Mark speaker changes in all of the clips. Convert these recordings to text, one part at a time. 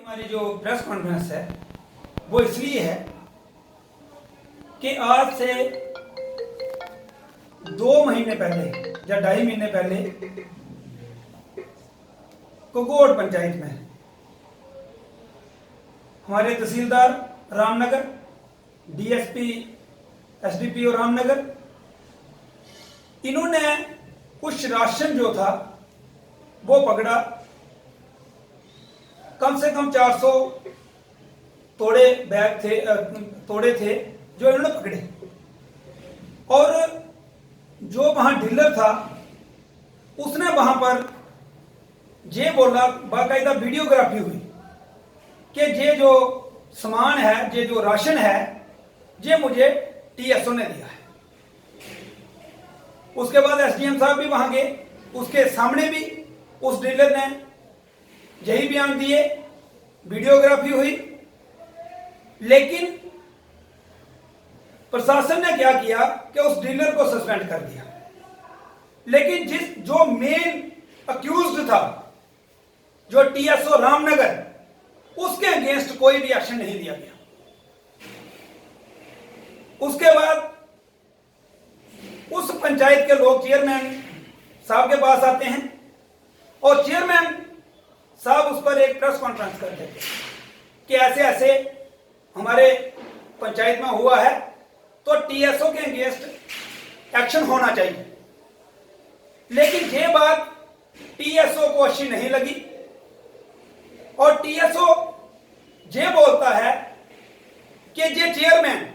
Speaker 1: हमारी जो press conference है वो इसलिए है कि आज से 2 महीने पहले या 2.5 महीने पहले कुकोट पंचायत में हमारे तहसीलदार रामनगर, डीएसपी, एसडीपीओ रामनगर, इन्होंने कुछ राशन जो था वो पकड़ा। कम से कम 400 तोड़े बैग थे, तोड़े थे जो इन्होंने पकड़े। और जो वहां डीलर था उसने वहां पर ये बोला, बाकायदा वीडियोग्राफी हुई कि ये जो सामान है, ये जो राशन है, ये मुझे टीएसओ ने दिया है। उसके बाद एसडीएम साहब भी वहां गए, उसके सामने भी उस डीलर ने यही बयान दिए, वीडियोग्राफी हुई। लेकिन प्रशासन ने क्या किया कि उस डीलर को सस्पेंड कर दिया। लेकिन जो मेन अक्यूज्ड था, जो टीएसओ रामनगर, उसके अगेंस्ट कोई भी एक्शन नहीं लिया गया। उसके बाद उस पंचायत के लोग चेयरमैन साहब के पास आते हैं और चेयरमैन साहब उस पर एक प्रेस कॉन्फ्रेंस करते थे कि ऐसे ऐसे हमारे पंचायत में हुआ है, तो टीएसओ के अगेंस्ट एक्शन होना चाहिए। लेकिन ये बात टीएसओ को अच्छी नहीं लगी और टीएसओ ये बोलता है कि ये चेयरमैन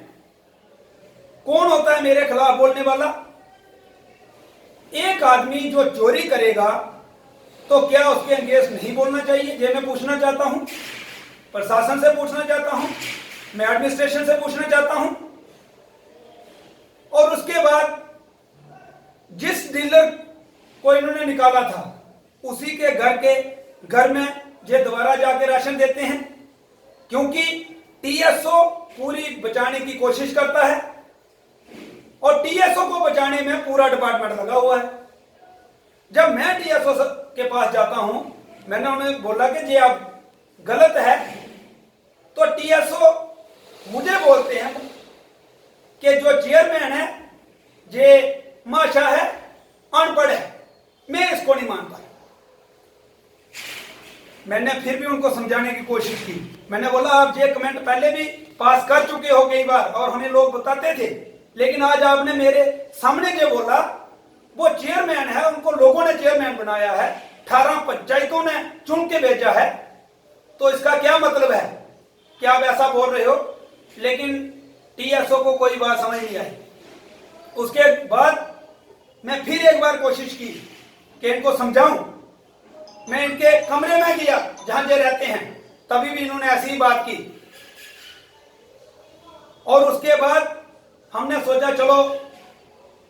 Speaker 1: कौन होता है मेरे खिलाफ बोलने वाला? एक आदमी जो चोरी करेगा तो क्या उसके अगेंस्ट नहीं बोलना चाहिए? ये मैं पूछना चाहता हूं, प्रशासन से पूछना चाहता हूं, मैं एडमिनिस्ट्रेशन से पूछना चाहता हूं। और उसके बाद जिस डीलर को इन्होंने निकाला था उसी के घर में ये दोबारा जाके राशन देते हैं, क्योंकि टीएसओ पूरी बचाने की कोशिश करता है और टीएसओ को बचाने में पूरा डिपार्टमेंट लगा हुआ है। जब मैं टीएसओ के पास जाता हूं, मैंने उन्हें बोला कि ये अब गलत है, तो टीएसओ मुझे बोलते हैं कि जो चेयरमैन है ये माशा है, अनपढ़ है, मैं इसको नहीं मानता। मैंने फिर भी उनको समझाने की कोशिश की। मैंने बोला आप ये कमेंट पहले भी पास कर चुके हो कई बार और हमें लोग बताते थे, लेकिन आज आपने मेरे सामने जो बोला, वो चेयरमैन है, उनको लोगों ने चेयरमैन बनाया है, 18 पंचायतों ने चुन के भेजा है, तो इसका क्या मतलब है कि आप ऐसा बोल रहे हो? लेकिन टीएसओ को कोई बात समझ नहीं आई। उसके बाद मैं फिर एक बार कोशिश की कि इनको समझाऊं। मैं इनके कमरे में गया जहां ये रहते हैं, तभी भी इन्होंने ऐसी ही बात की। और उसके बाद हमने सोचा चलो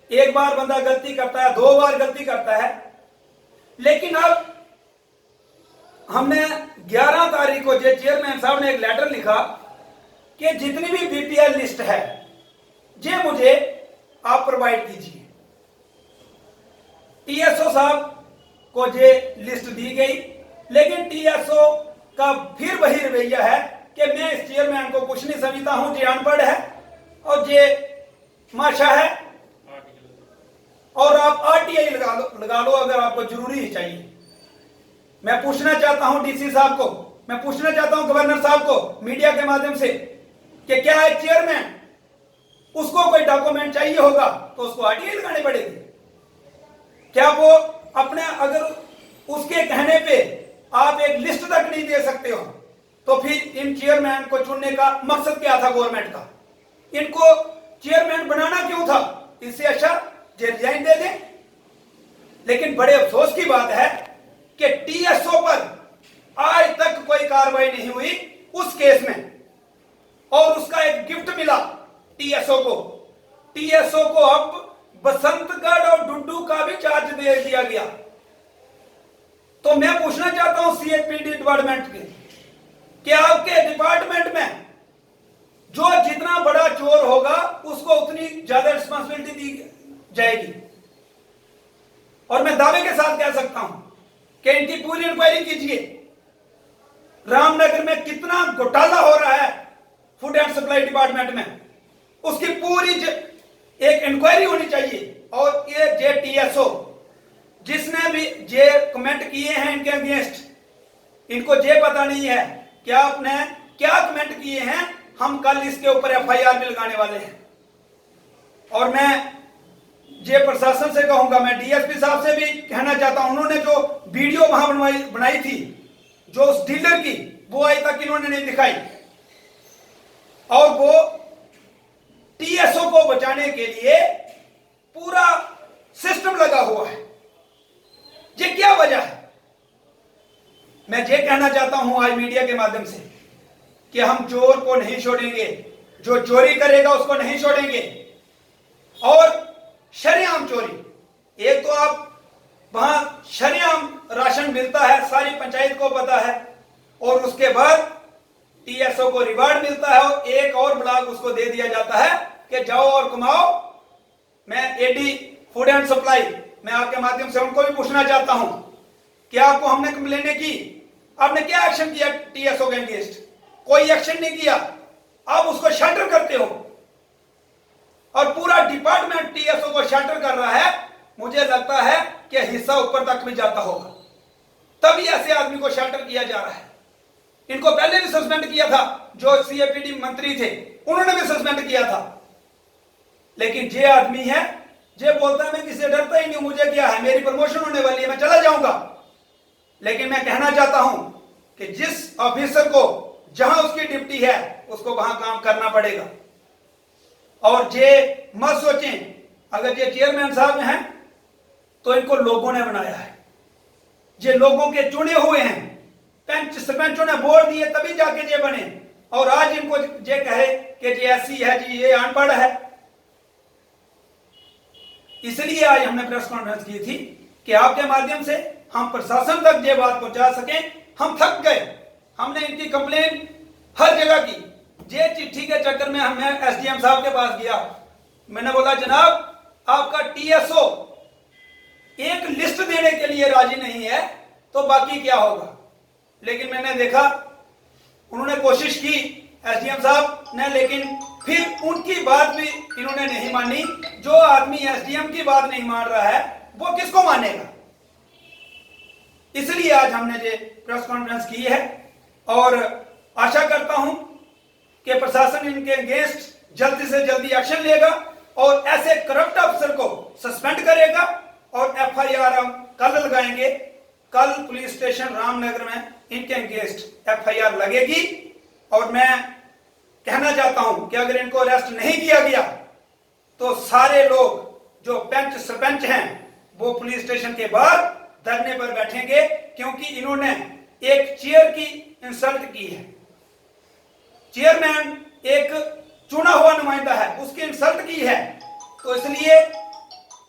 Speaker 1: एक बार बंदा गलती करता है, 2 बार गलती करता है, लेकिन अब हमने 11 तारीख को जो चेयरमैन साहब ने एक लेटर लिखा कि जितनी भी बीपीएल लिस्ट है ये मुझे आप प्रोवाइड कीजिए। टीएसओ साहब को ये लिस्ट दी गई, लेकिन टीएसओ का फिर वही रवैया है कि मैं इस चेयरमैन को कुछ नहीं समझता हूं, ये अनपढ़ है और ये माशा है, और आप आरटीआई लगा लो अगर आपको जरूरी ही चाहिए। मैं पूछना चाहता हूं डीसी साहब को, मैं पूछना चाहता हूं गवर्नर साहब को मीडिया के माध्यम से कि क्या है चेयरमैन, उसको कोई डॉक्यूमेंट चाहिए होगा तो उसको आरटीआई लगाने पड़ेगी? क्या वो अपने, अगर उसके कहने पे आप एक लिस्ट तक नहीं दे सकते हो, तो फिर इन चेयरमैन को चुनने का मकसद क्या था गवर्नमेंट का? इनको चेयरमैन बनाना क्यों था? इससे अच्छा जे रिजाइन दे दें। लेकिन बड़े अफसोस की बात है कि टीएसओ पर आज तक कोई कार्रवाई नहीं हुई उस केस में, और उसका एक गिफ्ट मिला टीएसओ को। टीएसओ को अब बसंतगढ़ और डुड्डू का भी चार्ज दे दिया गया। तो मैं पूछना चाहता हूं सीएपीडी डिपार्टमेंट के कि आपके डिपार्टमेंट में जो जितना बड़ा चोर होगा उसको उतनी ज्यादा रिस्पांसिबिलिटी दी जाएगी। और मैं दावे के साथ कह सकता हूं कि इनकी पूरी इंक्वायरी कीजिए, रामनगर में कितना घोटाला हो रहा है फूड एंड सप्लाई डिपार्टमेंट में, उसकी पूरी एक इंक्वायरी होनी चाहिए। और ये जे टीएसओ जिसने भी जे कमेंट किए हैं इनके अगेंस्ट, इनको जे पता नहीं है कि आपने क्या कमेंट किए हैं। हम कल इसके ऊपर एफआईआर भी लगाने वाले हैं। और मैं जे प्रशासन से कहूंगा, मैं डीएसपी साहब से भी कहना चाहता हूं, उन्होंने जो वीडियो वहां बनाई थी जो उस डीलर की, वो आज तक इन्होंने नहीं दिखाई। और वो टीएसओ को बचाने के लिए पूरा सिस्टम लगा हुआ है। ये क्या वजह है? मैं ये कहना चाहता हूं आज मीडिया के माध्यम से कि हम चोर को नहीं छोड़ेंगे, जो चोरी करेगा उसको नहीं छोड़ेंगे। और शरेआम चोरी, एक तो आप वहां शरेआम राशन मिलता है, सारी पंचायत को पता है, और उसके बाद टीएसओ को रिवार्ड मिलता है और एक और ब्लॉक उसको दे दिया जाता है कि जाओ और कमाओ। मैं एडी फूड एंड सप्लाई, मैं आपके माध्यम से उनको भी पूछना चाहता हूं कि आपको हमने कंप्लेन की, आपने क्या एक्शन किया टीएसओ के अगेंस्ट? कोई एक्शन नहीं किया, आप उसको शटर करते हो और पूरा डिपार्टमेंट टीएसओ को शटर कर रहा है। मुझे लगता है कि हिस्सा ऊपर तक भी जाता होगा, तभी ऐसे आदमी को शटर किया जा रहा है। इनको पहले भी सस्पेंड किया था, जो सीएपीडी मंत्री थे उन्होंने भी सस्पेंड किया था। लेकिन जे आदमी है, जे बोलता है मैं किसी डरता ही नहीं, मुझे क्या है, मेरी प्रमोशन होने वाली है, मैं चला जाऊंगा। लेकिन मैं कहना चाहता हूं कि जिस ऑफिसर को जहां उसकी ड्यूटी है उसको वहां काम करना पड़ेगा। और जे मत सोचें अगर ये चेयरमैन साहब हैं तो इनको लोगों ने बनाया है, ये लोगों के चुने हुए हैं, पंच सरपंचों ने वोट दिए तभी जाके ये बने। और आज इनको ये कहे कि ये ऐसी है जी, ये अनपढ़ है। इसलिए आज हमने प्रेस कॉन्फ्रेंस की थी कि आपके माध्यम से हम प्रशासन तक ये बात पहुंचा सकें। हम थक गए, हमने इनकी कंप्लेन हर जगह की। ये चिट्ठी के चक्कर में हमने एसडीएम साहब के पास गया, मैंने बोला जनाब आपका टीएसओ एक लिस्ट देने के लिए राजी नहीं है तो बाकी क्या होगा। लेकिन मैंने देखा उन्होंने कोशिश की एसडीएम साहब ने, लेकिन फिर उनकी बात भी इन्होंने नहीं मानी। जो आदमी एसडीएम की बात नहीं मान रहा है वो किसको मानेगा? इसलिए आज हमने ये प्रेस कॉन्फ्रेंस की है और आशा करता हूं कि प्रशासन इनके अगेंस्ट जल्दी से जल्दी एक्शन लेगा और ऐसे करप्ट अफसर को सस्पेंड करेगा। और एफआईआर हम कल लगाएंगे, कल पुलिस स्टेशन रामनगर में इनके अगेंस्ट एफआईआर लगेगी। और मैं कहना चाहता हूं कि अगर इनको अरेस्ट नहीं किया गया तो सारे लोग जो पंच सरपंच हैं वो पुलिस स्टेशन के बाहर धरने पर बैठेंगे, क्योंकि इन्होंने एक चेयर की इंसल्ट की है। चेयरमैन एक चुना हुआ नुमाइंदा है, उसकी इंसल्ट की है। तो इसलिए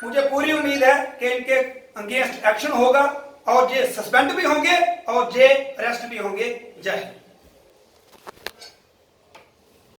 Speaker 1: मुझे पूरी उम्मीद है कि इनके अगेंस्ट एक्शन होगा और ये सस्पेंड भी होंगे और ये अरेस्ट भी होंगे। जय हिंद।